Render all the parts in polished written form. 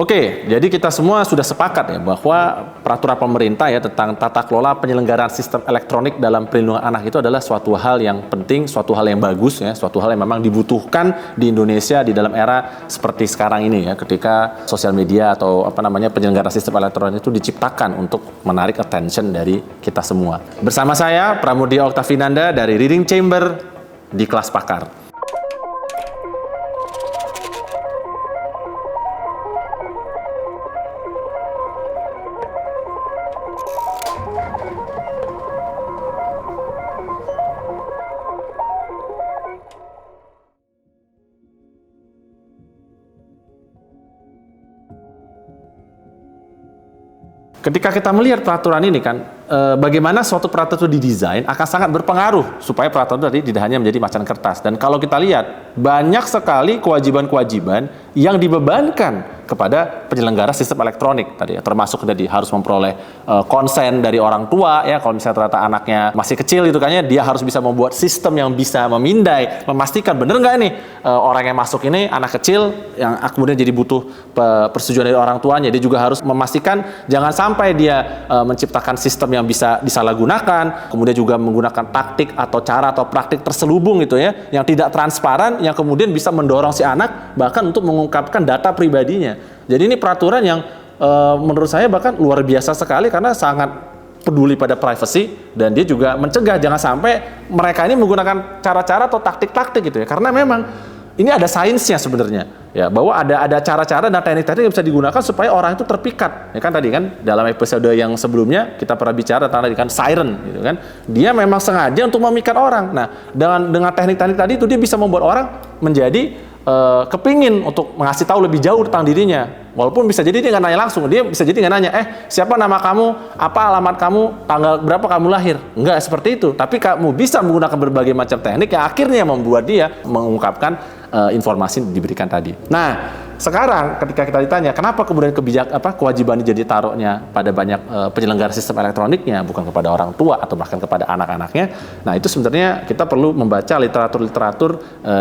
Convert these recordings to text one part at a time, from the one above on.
Oke, jadi kita semua sudah sepakat ya bahwa peraturan pemerintah ya tentang tata kelola penyelenggaraan sistem elektronik dalam perlindungan anak itu adalah suatu hal yang penting, suatu hal yang bagus ya, suatu hal yang memang dibutuhkan di Indonesia di dalam era seperti sekarang ini ya, ketika sosial media atau penyelenggaraan sistem elektronik itu diciptakan untuk menarik attention dari kita semua. Bersama saya Pramudia Oktavinanda dari Reading Chamber di Kelas Pakar. Ketika kita melihat peraturan ini kan, bagaimana suatu peraturan itu didesain akan sangat berpengaruh supaya peraturan tadi tidak hanya menjadi macan kertas. Dan kalau kita lihat, banyak sekali kewajiban-kewajiban yang dibebankan kepada penyelenggara sistem elektronik tadi, termasuk tadi harus memperoleh konsen dari orang tua ya, kalau misalnya ternyata anaknya masih kecil itu kayaknya dia harus bisa membuat sistem yang bisa memindai, memastikan benar nggak nih orang yang masuk ini anak kecil yang kemudian jadi butuh persetujuan dari orang tuanya. Dia juga harus memastikan jangan sampai dia menciptakan sistem yang bisa disalahgunakan, kemudian juga menggunakan taktik atau cara atau praktik terselubung gitu ya, yang tidak transparan, yang kemudian bisa mendorong si anak bahkan untuk mengungkapkan data pribadinya. Jadi ini peraturan yang menurut saya bahkan luar biasa sekali karena sangat peduli pada privacy, dan dia juga mencegah jangan sampai mereka ini menggunakan cara-cara atau taktik-taktik gitu ya, karena memang ini ada sainsnya sebenarnya ya, bahwa ada cara-cara dan teknik-teknik yang bisa digunakan supaya orang itu terpikat ya kan. Tadi kan dalam episode yang sebelumnya kita pernah bicara tentang tadi kan siren gitu kan, dia memang sengaja untuk memikat orang. Nah dengan teknik-teknik tadi itu dia bisa membuat orang menjadi kepingin untuk mengasih tahu lebih jauh tentang dirinya, walaupun bisa jadi dia nggak nanya langsung, dia bisa jadi nggak nanya siapa nama kamu, apa alamat kamu, tanggal berapa kamu lahir, nggak seperti itu, tapi kamu bisa menggunakan berbagai macam teknik yang akhirnya membuat dia mengungkapkan informasi yang diberikan tadi. Nah sekarang ketika kita ditanya kenapa kemudian kewajiban ini jadi taruhnya pada banyak penyelenggara sistem elektroniknya, bukan kepada orang tua atau bahkan kepada anak-anaknya. Nah itu sebenarnya kita perlu membaca literatur-literatur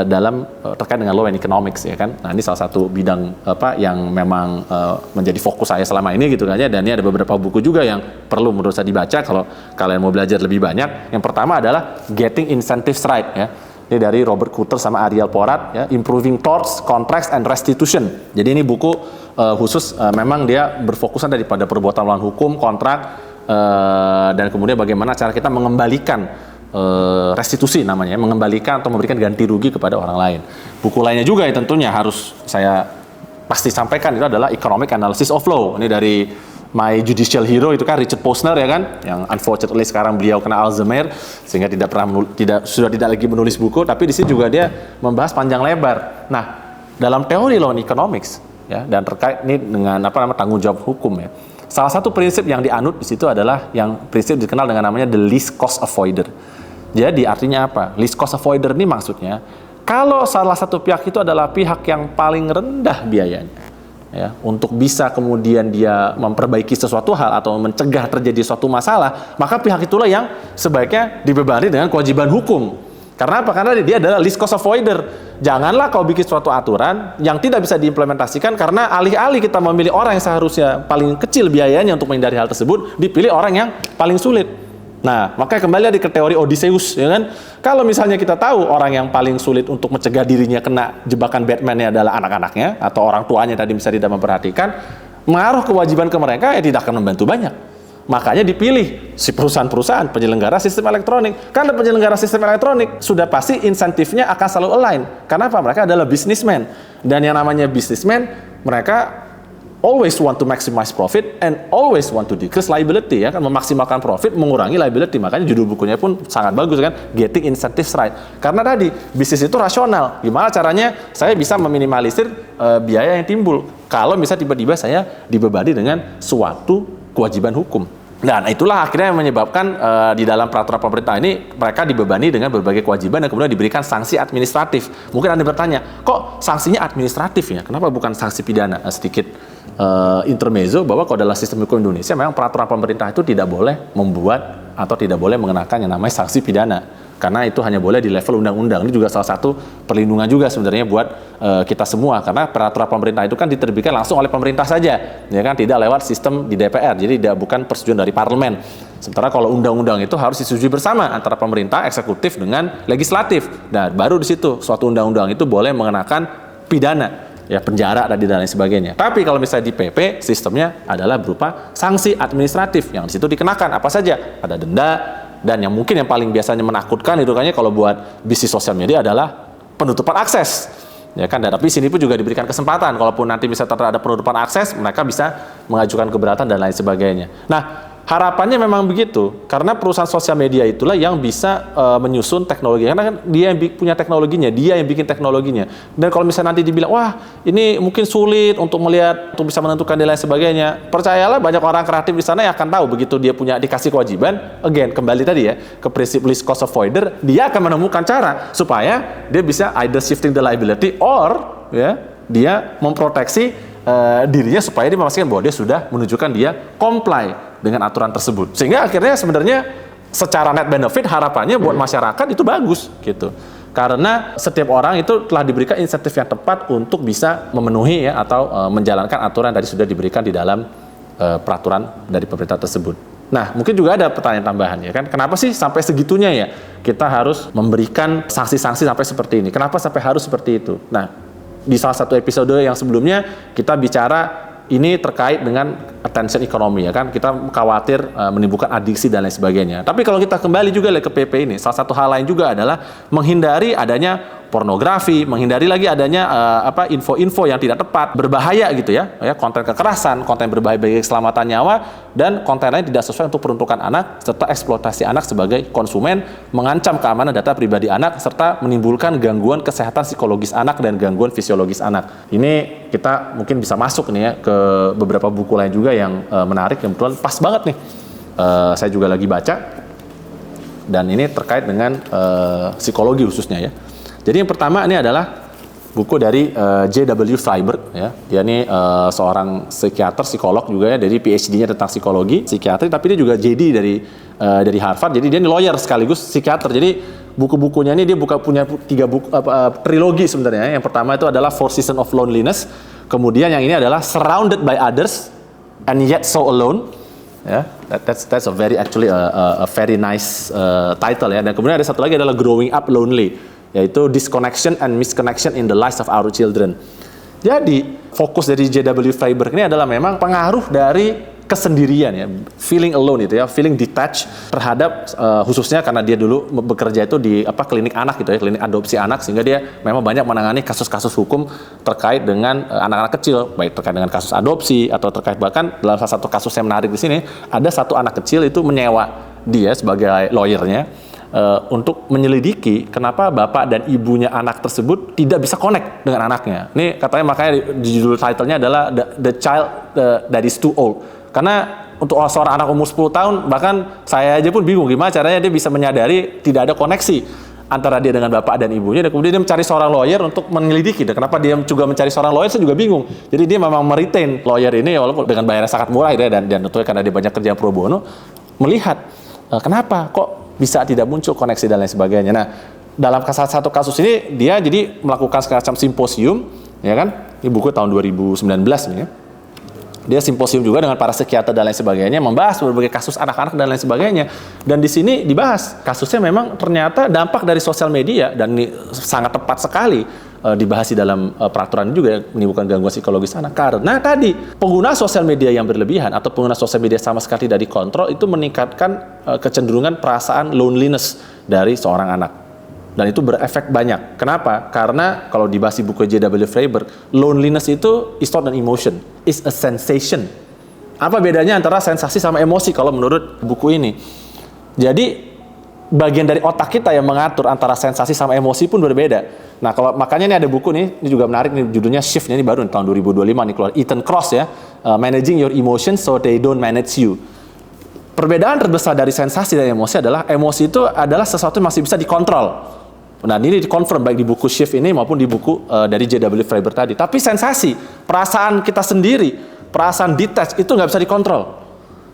dalam terkait dengan law and economics ya kan. Nah ini salah satu bidang yang memang menjadi fokus saya selama ini gitu kan ya, dan ini ada beberapa buku juga yang perlu menurut saya dibaca kalau kalian mau belajar lebih banyak. Yang pertama adalah Getting Incentives Right ya. Ini dari Robert Kutter sama Ariel Porat ya, Improving Torts, Contracts and Restitution. Jadi ini buku khusus memang dia berfokusan daripada perbuatan melawan hukum, kontrak, dan kemudian bagaimana cara kita mengembalikan restitusi namanya, mengembalikan atau memberikan ganti rugi kepada orang lain. Buku lainnya juga yang tentunya harus saya pasti sampaikan itu adalah Economic Analysis of Law. Ini dari My Judicial Hero itu kan Richard Posner ya kan, yang unfortunately sekarang beliau kena Alzheimer sehingga sudah tidak lagi menulis buku, tapi di sini juga dia membahas panjang lebar. Nah, dalam teori law and economics ya, dan terkait ini dengan tanggung jawab hukum ya. Salah satu prinsip yang dianut di situ adalah yang prinsip dikenal dengan namanya the least cost avoider. Jadi artinya apa? Least cost avoider ini maksudnya kalau salah satu pihak itu adalah pihak yang paling rendah biayanya ya, untuk bisa kemudian dia memperbaiki sesuatu hal atau mencegah terjadi suatu masalah, maka pihak itulah yang sebaiknya dibebani dengan kewajiban hukum. Karena apa? Karena dia adalah least cost avoider. Janganlah kau bikin suatu aturan yang tidak bisa diimplementasikan karena alih-alih kita memilih orang yang seharusnya paling kecil biayanya untuk menghindari hal tersebut, dipilih orang yang paling sulit. Nah, makanya kembali lagi ke teori Odysseus, ya kan? Kalau misalnya kita tahu orang yang paling sulit untuk mencegah dirinya kena jebakan Batman-nya adalah anak-anaknya atau orang tuanya tadi bisa tidak memperhatikan, mengaruh kewajiban ke mereka tidak akan membantu banyak. Makanya dipilih si perusahaan-perusahaan penyelenggara sistem elektronik. Karena penyelenggara sistem elektronik sudah pasti insentifnya akan selalu align. Karena apa? Mereka adalah businessman. Dan yang namanya businessman, mereka always want to maximize profit and always want to decrease liability ya kan, memaksimalkan profit, mengurangi liability. Makanya judul bukunya pun sangat bagus kan, Getting Incentives Right. Karena tadi bisnis itu rasional. Gimana caranya saya bisa meminimalisir biaya yang timbul kalau bisa tiba-tiba saya dibebani dengan suatu kewajiban hukum. Dan itulah akhirnya yang menyebabkan di dalam peraturan pemerintah ini mereka dibebani dengan berbagai kewajiban dan kemudian diberikan sanksi administratif. Mungkin Anda bertanya, kok sanksinya administratif ya? Kenapa bukan sanksi pidana? Sedikit intermezzo bahwa kalau dalam sistem hukum Indonesia memang peraturan pemerintah itu tidak boleh membuat atau tidak boleh mengenakan yang namanya sanksi pidana. karena itu hanya boleh di level undang-undang. Ini juga salah satu perlindungan juga sebenarnya buat kita semua, karena peraturan pemerintah itu kan diterbitkan langsung oleh pemerintah saja, ya kan, tidak lewat sistem di DPR, jadi bukan persetujuan dari parlemen. Sementara kalau undang-undang itu harus disetujui bersama antara pemerintah, eksekutif dengan legislatif. Nah, baru di situ suatu undang-undang itu boleh mengenakan pidana, ya penjara dan lain sebagainya. Tapi kalau misalnya di PP, sistemnya adalah berupa sanksi administratif yang di situ dikenakan apa saja, ada denda. Dan yang mungkin yang paling biasanya menakutkan itu kayaknya kalau buat bisnis sosial media adalah penutupan akses, ya kan. Dan tapi sini pun juga diberikan kesempatan, kalaupun nanti misalnya terhadap penutupan akses, mereka bisa mengajukan keberatan dan lain sebagainya. Nah, harapannya memang begitu, karena perusahaan sosial media itulah yang bisa menyusun teknologi, karena kan dia yang punya teknologinya, dia yang bikin teknologinya. Dan kalau misalnya nanti dibilang, wah ini mungkin sulit untuk melihat, untuk bisa menentukan dan lain sebagainya, percayalah banyak orang kreatif di sana yang akan tahu begitu dia punya dikasih kewajiban, again kembali tadi ya ke prinsip least cost avoider, dia akan menemukan cara supaya dia bisa either shifting the liability or ya dia memproteksi dirinya supaya dia memastikan bahwa dia sudah menunjukkan dia comply dengan aturan tersebut. Sehingga akhirnya sebenarnya secara net benefit harapannya buat masyarakat itu bagus gitu. Karena setiap orang itu telah diberikan insentif yang tepat untuk bisa memenuhi ya atau menjalankan aturan yang sudah diberikan di dalam peraturan dari pemerintah tersebut. Nah, mungkin juga ada pertanyaan tambahan ya kan, kenapa sih sampai segitunya ya kita harus memberikan sanksi-sanksi sampai seperti ini? Kenapa sampai harus seperti itu? Nah, di salah satu episode yang sebelumnya kita bicara ini terkait dengan attention economy ya kan, kita khawatir menimbulkan adiksi dan lain sebagainya. Tapi kalau kita kembali juga ke PP ini, salah satu hal lain juga adalah menghindari adanya pornografi, menghindari lagi adanya info-info yang tidak tepat, berbahaya gitu ya, konten kekerasan, konten berbahaya bagi keselamatan nyawa, dan konten lain tidak sesuai untuk peruntukan anak, serta eksploitasi anak sebagai konsumen, mengancam keamanan data pribadi anak, serta menimbulkan gangguan kesehatan psikologis anak dan gangguan fisiologis anak. Ini kita mungkin bisa masuk nih ya ke beberapa buku lain juga yang menarik, yang kebetulan pas banget nih. Saya juga lagi baca, dan ini terkait dengan psikologi khususnya ya. Jadi yang pertama ini adalah buku dari J.W. Freiberg ya. Dia ini seorang psikiater, psikolog juga ya, dari PhD-nya tentang psikologi, psikiatri, tapi dia juga JD dari Harvard. Jadi dia ini lawyer sekaligus psikiater. Jadi buku-bukunya ini dia punya 3 buku trilogi sebenarnya. Yang pertama itu adalah Four Seasons of Loneliness. Kemudian yang ini adalah Surrounded by Others and Yet So Alone. Ya, that's a very very nice title ya. Dan kemudian ada satu lagi adalah Growing Up Lonely, yaitu Disconnection and Misconnection in the Lives of Our Children. Jadi fokus dari J.W. Freiberg ini adalah memang pengaruh dari kesendirian ya, feeling alone itu ya, feeling detached terhadap khususnya karena dia dulu bekerja itu di klinik anak gitu ya, klinik adopsi anak, sehingga dia memang banyak menangani kasus-kasus hukum terkait dengan anak-anak kecil, baik terkait dengan kasus adopsi atau terkait bahkan dalam salah satu kasus yang menarik di sini ada satu anak kecil itu menyewa dia sebagai lawyernya untuk menyelidiki kenapa bapak dan ibunya anak tersebut tidak bisa connect dengan anaknya. Ini katanya makanya di judul title-nya adalah The Child That Is Too Old. Karena untuk seorang anak umur 10 tahun, bahkan saya aja pun bingung gimana caranya dia bisa menyadari tidak ada koneksi antara dia dengan bapak dan ibunya, dan kemudian dia mencari seorang lawyer untuk menyelidiki. Dan kenapa dia juga mencari seorang lawyer, saya juga bingung. Jadi dia memang meretain lawyer ini walaupun dengan bayaran sangat murah gitu ya, dan tentunya karena dia banyak kerja pro bono, melihat kenapa kok bisa tidak muncul koneksi dan lain sebagainya. Nah, dalam salah satu kasus ini dia jadi melakukan semacam simposium, ya kan? Ini buku tahun 2019 nih ya. Dia simposium juga dengan para psikiater dan lain sebagainya, membahas berbagai kasus anak-anak dan lain sebagainya. Dan di sini dibahas kasusnya memang ternyata dampak dari sosial media, dan ini sangat tepat sekali dibahas di dalam peraturan juga menimbulkan gangguan psikologis anak. Karena tadi pengguna sosial media yang berlebihan atau pengguna sosial media sama sekali tidak dikontrol itu meningkatkan kecenderungan perasaan loneliness dari seorang anak. Dan itu berefek banyak. Kenapa? Karena kalau dibahas di buku J.W. Freiberg, loneliness itu is not an emotion, is a sensation. Apa bedanya antara sensasi sama emosi kalau menurut buku ini? Jadi bagian dari otak kita yang mengatur antara sensasi sama emosi pun berbeda. Nah, kalau makanya ini ada buku nih, ini juga menarik nih, judulnya Shift, ini baru tahun 2025 nih keluar, Ethan Kross ya, Managing Your Emotions So They Don't Manage You. Perbedaan terbesar dari sensasi dan emosi adalah emosi itu adalah sesuatu yang masih bisa dikontrol. Nah, ini dikonfirm baik di buku Shift ini maupun di buku dari J.W. Freiberg tadi. Tapi sensasi, perasaan kita sendiri, perasaan detach itu nggak bisa dikontrol.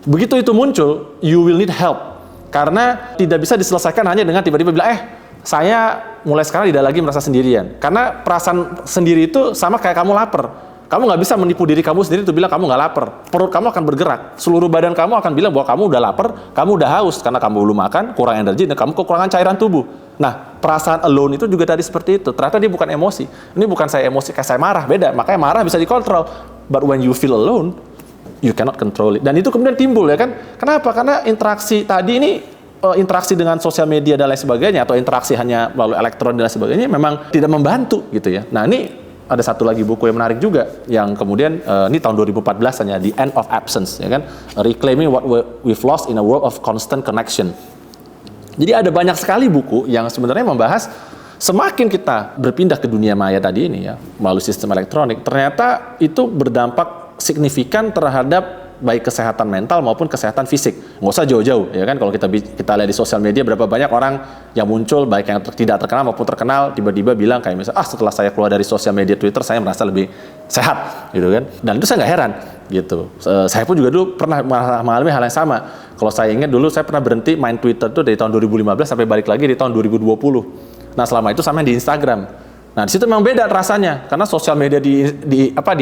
Begitu itu muncul, you will need help. Karena tidak bisa diselesaikan hanya dengan tiba-tiba bilang, saya mulai sekarang tidak lagi merasa sendirian. Karena perasaan sendiri itu sama kayak kamu lapar. Kamu nggak bisa menipu diri kamu sendiri untuk bilang kamu nggak lapar. Perut kamu akan bergerak. Seluruh badan kamu akan bilang bahwa kamu udah lapar, kamu udah haus karena kamu belum makan, kurang energi, dan kamu kekurangan cairan tubuh. Nah, perasaan alone itu juga tadi seperti itu. Ternyata dia bukan emosi. Ini bukan saya emosi kayak saya marah, beda. Makanya marah bisa dikontrol. But when you feel alone, you cannot control it. Dan itu kemudian timbul ya kan. Kenapa? Karena interaksi tadi ini, interaksi dengan sosial media dan lain sebagainya, atau interaksi hanya melalui elektron dan lain sebagainya, memang tidak membantu gitu ya. Nah, ini ada satu lagi buku yang menarik juga, yang kemudian ini tahun 2014 hanya, The End of Absence, ya kan, Reclaiming What We've Lost in a World of Constant Connection. Jadi ada banyak sekali buku yang sebenarnya membahas semakin kita berpindah ke dunia maya tadi ini ya, melalui sistem elektronik, ternyata itu berdampak signifikan terhadap baik kesehatan mental maupun kesehatan fisik. Nggak usah jauh-jauh ya kan, kalau kita lihat di sosial media berapa banyak orang yang muncul, baik yang tidak terkenal maupun terkenal, tiba-tiba bilang kayak misalnya, setelah saya keluar dari sosial media Twitter saya merasa lebih sehat gitu kan. Dan itu saya nggak heran gitu. Saya pun juga dulu pernah mengalami hal yang sama. Kalau saya ingat dulu saya pernah berhenti main Twitter tuh dari tahun 2015 sampai balik lagi di tahun 2020. Nah, selama itu sama di Instagram. Nah, di situ memang beda rasanya, karena sosial media di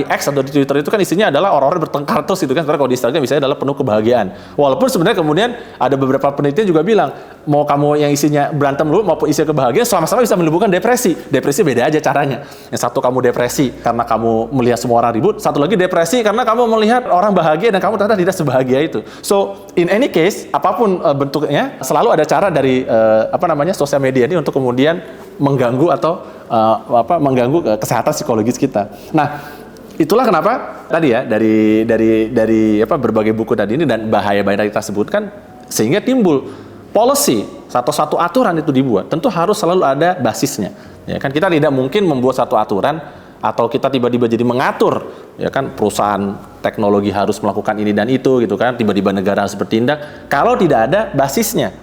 X atau di Twitter itu kan isinya adalah orang-orang bertengkar terus gitu kan. Sebenarnya kalau di Instagram misalnya adalah penuh kebahagiaan. Walaupun sebenarnya kemudian ada beberapa penelitian juga bilang, mau kamu yang isinya berantem dulu maupun isinya kebahagiaan, sama-sama bisa menimbulkan depresi. Depresi beda aja caranya. Yang satu kamu depresi karena kamu melihat semua orang ribut, satu lagi depresi karena kamu melihat orang bahagia dan kamu ternyata tidak sebahagia itu. So, in any case, apapun bentuknya, selalu ada cara dari sosial media ini untuk kemudian mengganggu atau mengganggu kesehatan psikologis kita. Nah, itulah kenapa tadi ya dari berbagai buku tadi ini dan bahaya-bahaya yang kita sebutkan, sehingga timbul policy, satu aturan itu dibuat, tentu harus selalu ada basisnya. Ya kan, kita tidak mungkin membuat satu aturan atau kita tiba-tiba jadi mengatur, ya kan, perusahaan teknologi harus melakukan ini dan itu gitu kan, tiba-tiba negara harus bertindak kalau tidak ada basisnya.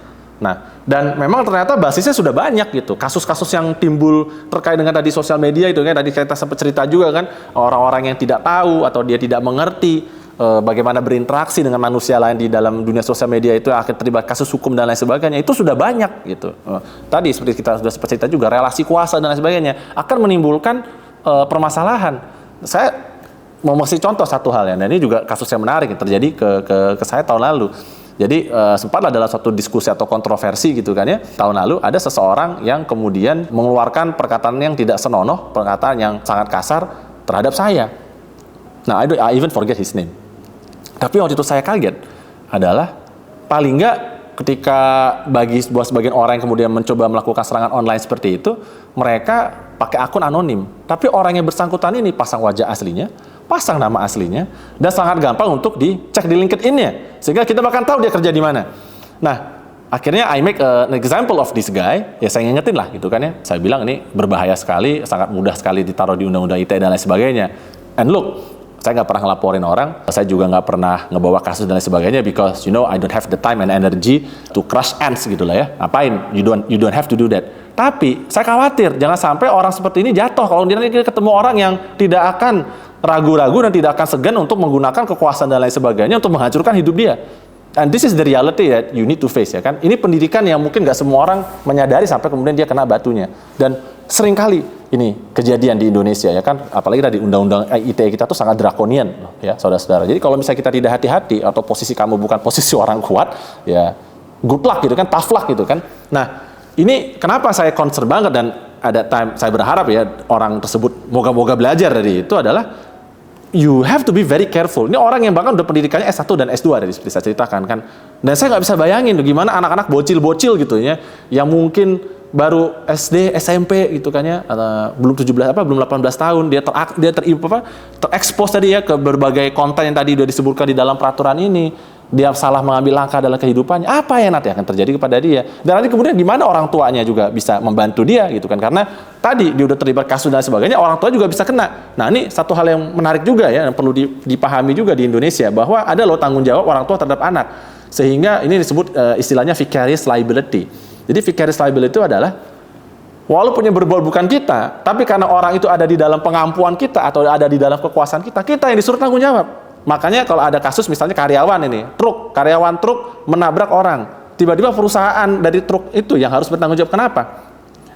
Nah, dan memang ternyata basisnya sudah banyak gitu. Kasus-kasus yang timbul terkait dengan tadi sosial media itu kan, tadi kita sempat cerita juga kan, orang-orang yang tidak tahu atau dia tidak mengerti bagaimana berinteraksi dengan manusia lain di dalam dunia sosial media itu akhirnya terlibat kasus hukum dan lain sebagainya. Itu sudah banyak gitu. Tadi seperti kita sudah sempat cerita juga, relasi kuasa dan lain sebagainya akan menimbulkan permasalahan. Saya mau kasih contoh satu hal ya, dan ini juga kasus yang menarik yang terjadi ke saya tahun lalu. Jadi sempatlah dalam satu diskusi atau kontroversi gitu kan ya, tahun lalu ada seseorang yang kemudian mengeluarkan perkataan yang tidak senonoh, perkataan yang sangat kasar terhadap saya. Nah, I even forget his name. Tapi waktu itu saya kaget adalah paling nggak ketika bagi sebagian orang yang kemudian mencoba melakukan serangan online seperti itu, mereka pakai akun anonim. Tapi orang yang bersangkutan ini pasang wajah aslinya, pasang nama aslinya, dan sangat gampang untuk dicek di LinkedIn-nya, sehingga kita bahkan tahu dia kerja di mana. Nah, akhirnya I make an example of this guy, ya saya ngingetin lah gitu kan ya, saya bilang ini berbahaya sekali, sangat mudah sekali ditaruh di undang-undang ITE dan lain sebagainya. And look, saya nggak pernah ngelaporin orang, saya juga nggak pernah ngebawa kasus dan lain sebagainya, because I don't have the time and energy to crush ants gitu lah ya. Ngapain? You don't have to do that. Tapi saya khawatir jangan sampai orang seperti ini jatuh kalau dia nanti ketemu orang yang tidak akan ragu-ragu dan tidak akan segan untuk menggunakan kekuasaan dan lain sebagainya untuk menghancurkan hidup dia. And this is the reality that you need to face ya kan. Ini pendidikan yang mungkin nggak semua orang menyadari sampai kemudian dia kena batunya. Dan seringkali ini kejadian di Indonesia ya kan, apalagi tadi undang-undang ITE kita tuh sangat drakonian ya saudara-saudara. Jadi kalau misalnya kita tidak hati-hati atau posisi kamu bukan posisi orang kuat, ya good luck gitu kan, tough luck gitu kan. Nah, ini kenapa saya concern banget dan ada time saya berharap ya orang tersebut moga-moga belajar dari itu adalah you have to be very careful. Ini orang yang bahkan udah pendidikannya S1 dan S2 dari seperti saya ceritakan kan. Dan saya nggak bisa bayangin tuh gimana anak-anak bocil-bocil gitu ya, yang mungkin baru SD, SMP gitu kan ya, belum 18 tahun, dia terekspos tadi ya ke berbagai konten yang tadi sudah disebutkan di dalam peraturan ini. Dia salah mengambil langkah dalam kehidupannya, apa yang nanti akan terjadi kepada dia? Dan nanti kemudian gimana orang tuanya juga bisa membantu dia gitu kan? Karena tadi dia udah terlibat kasus dan sebagainya, orang tua juga bisa kena. Nah, ini satu hal yang menarik juga ya, yang perlu dipahami juga di Indonesia, bahwa ada loh tanggung jawab orang tua terhadap anak. Sehingga ini disebut istilahnya vicarious liability. Jadi vicarious liability itu adalah walaupun yang berbuat bukan kita, tapi karena orang itu ada di dalam pengampuan kita atau ada di dalam kekuasaan kita yang disuruh tanggung jawab. Makanya kalau ada kasus misalnya karyawan truk menabrak orang, tiba-tiba perusahaan dari truk itu yang harus bertanggung jawab. Kenapa?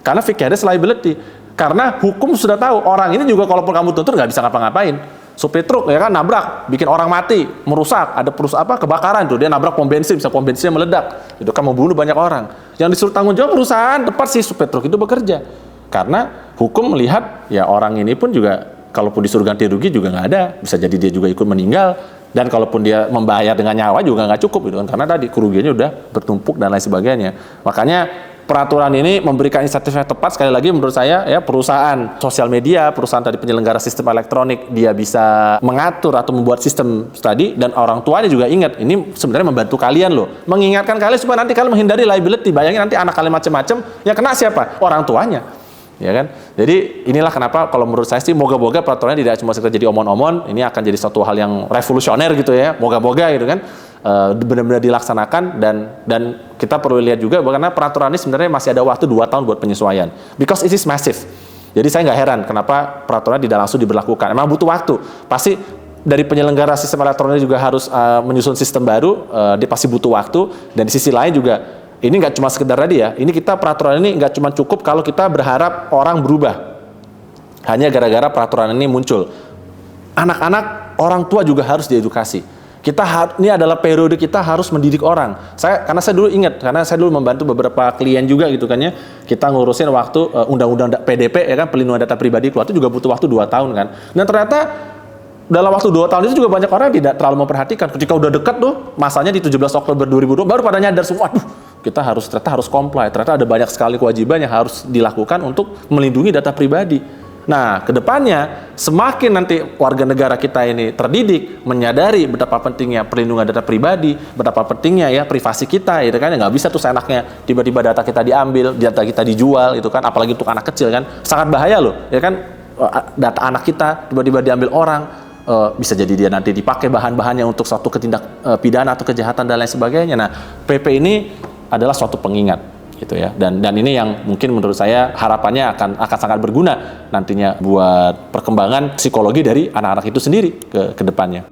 Karena vicarious liability. Karena hukum sudah tahu orang ini juga kalaupun kamu tuntut nggak bisa ngapa-ngapain. Supir truk ya kan nabrak, bikin orang mati, merusak, ada kebakaran tuh, dia nabrak pom bensin, bisa pom bensinnya meledak, itu kan membunuh banyak orang. Yang disuruh tanggung jawab perusahaan, tepat sih supir truk itu bekerja. Karena hukum melihat ya orang ini pun juga kalaupun disuruh ganti rugi juga nggak ada, bisa jadi dia juga ikut meninggal, dan kalaupun dia membayar dengan nyawa juga nggak cukup gitu kan, karena tadi kerugiannya udah bertumpuk dan lain sebagainya. Makanya peraturan ini memberikan insentif yang tepat. Sekali lagi menurut saya ya, perusahaan sosial media, perusahaan tadi penyelenggara sistem elektronik, dia bisa mengatur atau membuat sistem tadi, dan orang tuanya juga ingat ini sebenarnya membantu kalian loh, mengingatkan kalian supaya nanti kalian menghindari liability. Bayangin nanti anak kalian macam-macam, ya kena siapa? Orang tuanya. Ya kan? Jadi inilah kenapa kalau menurut saya sih moga-moga peraturannya tidak cuma sekedar jadi omon-omon, ini akan jadi suatu hal yang revolusioner gitu ya, moga-moga gitu kan, benar-benar dilaksanakan, dan kita perlu lihat juga karena peraturan ini sebenarnya masih ada waktu 2 tahun buat penyesuaian, because it is massive. Jadi saya nggak heran kenapa peraturannya tidak langsung diberlakukan, emang butuh waktu, pasti dari penyelenggara sistem elektronik juga harus menyusun sistem baru, dia pasti butuh waktu, dan di sisi lain juga ini nggak cuma sekedar tadi ya, ini kita peraturan ini nggak cuma cukup kalau kita berharap orang berubah hanya gara-gara peraturan ini muncul. Anak-anak, orang tua juga harus diedukasi. Ini adalah periode kita harus mendidik orang. Karena saya dulu ingat, karena saya dulu membantu beberapa klien juga gitu kan ya, kita ngurusin waktu undang-undang PDP ya kan, pelindungan data pribadi keluar, itu juga butuh waktu 2 tahun kan. Dan ternyata dalam waktu 2 tahun itu juga banyak orang yang tidak terlalu memperhatikan. Ketika udah dekat tuh, masanya di 17 Oktober 2020, baru pada nyadar semua, aduh, kita ternyata harus comply. Ternyata ada banyak sekali kewajiban yang harus dilakukan untuk melindungi data pribadi. Nah, kedepannya semakin nanti warga negara kita ini terdidik, menyadari betapa pentingnya perlindungan data pribadi, betapa pentingnya ya privasi kita, itu kan nggak bisa tuh seenaknya tiba-tiba data kita diambil, data kita dijual, itu kan, apalagi untuk anak kecil kan, sangat bahaya loh, ya kan, data anak kita tiba-tiba diambil orang, bisa jadi dia nanti dipakai bahan-bahannya untuk suatu tindak pidana atau kejahatan dan lain sebagainya. Nah, PP ini adalah suatu pengingat gitu ya, dan ini yang mungkin menurut saya harapannya akan sangat berguna nantinya buat perkembangan psikologi dari anak-anak itu sendiri ke depannya.